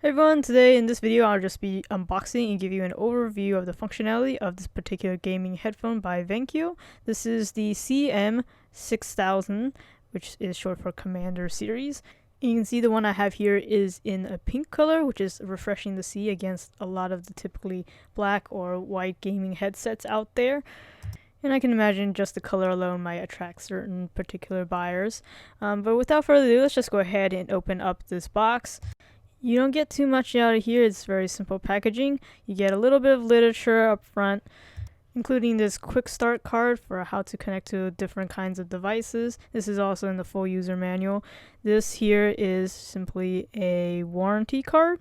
Hey everyone, today in this video I'll just be unboxing and give you an overview of the functionality of this particular gaming headphone by VANKYO. This is the CM6000, which is short for Commander series. And you can see the one I have here is in a pink color, which is refreshing to see against a lot of the typically black or white gaming headsets out there. And I can imagine just the color alone might attract certain particular buyers. But without further ado, let's just go ahead and open up this box. You don't get too much out of here. It's very simple packaging. You get a little bit of literature up front, including this quick start card for how to connect to different kinds of devices. This is also in the full user manual. This here is simply a warranty card.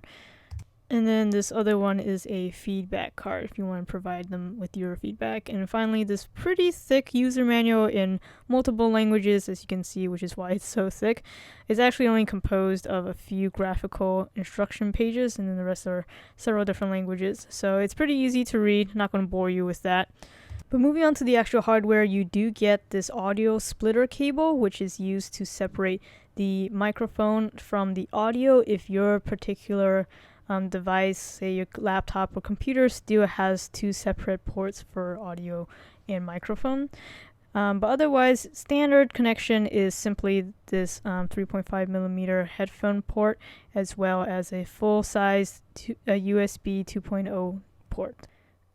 And then this other one is a feedback card if you want to provide them with your feedback. And finally, this pretty thick user manual in multiple languages, as you can see, which is why it's so thick. It's actually only composed of a few graphical instruction pages, and then the rest are several different languages. So it's pretty easy to read. Not going to bore you with that. But moving on to the actual hardware, you do get this audio splitter cable, which is used to separate the microphone from the audio if your particular device, say your laptop or computer, still has two separate ports for audio and microphone. But otherwise, standard connection is simply this 3.5mm headphone port, as well as a full-size USB 2.0 port.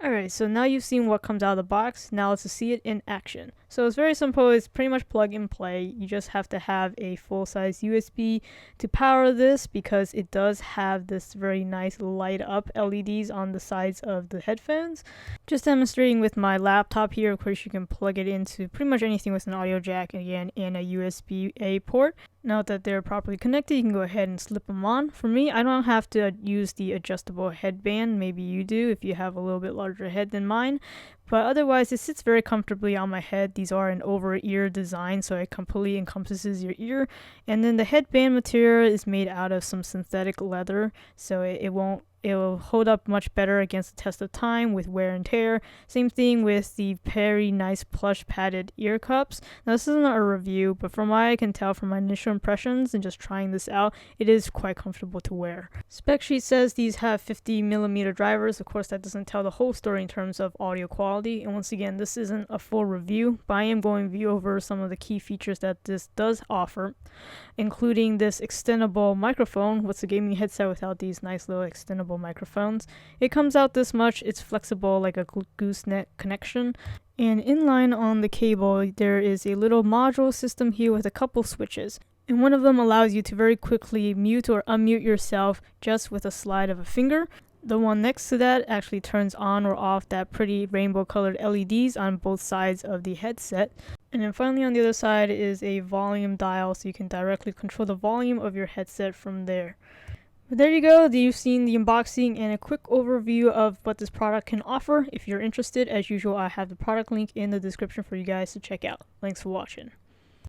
Alright, so now you've seen what comes out of the box. Now let's see it in action. So it's very simple. It's pretty much plug and play. You just have to have a full-size USB to power this, because it does have this very nice light up LEDs on the sides of the headphones. Just demonstrating with my laptop here, of course you can plug it into pretty much anything with an audio jack, again, and a USB-A port. Now that they're properly connected, you can go ahead and slip them on. For me, I don't have to use the adjustable headband. Maybe you do if you have a little bit larger head than mine. But otherwise, it sits very comfortably on my head. These are an over-ear design, so it completely encompasses your ear. And then the headband material is made out of some synthetic leather, so it will hold up much better against the test of time with wear and tear. Same thing with the very nice plush padded ear cups. Now this isn't a review, but from what I can tell from my initial impressions and just trying this out, it is quite comfortable to wear. Spec sheet says these have 50mm drivers. Of course, that doesn't tell the whole story in terms of audio quality. And once again, this isn't a full review, but I am going to view over some of the key features that this does offer, including this extendable microphone. What's a gaming headset without these nice little extendable microphones? It comes out this much. It's flexible like a gooseneck connection, and inline on the cable there is a little module system here with a couple switches, and one of them allows you to very quickly mute or unmute yourself just with a slide of a finger. The one next to that actually turns on or off that pretty rainbow colored LEDs on both sides of the headset. And then finally on the other side is a volume dial, so you can directly control the volume of your headset from there. But there you go. You've seen the unboxing and a quick overview of what this product can offer. If you're interested, as usual, I have the product link in the description for you guys to check out. Thanks for watching.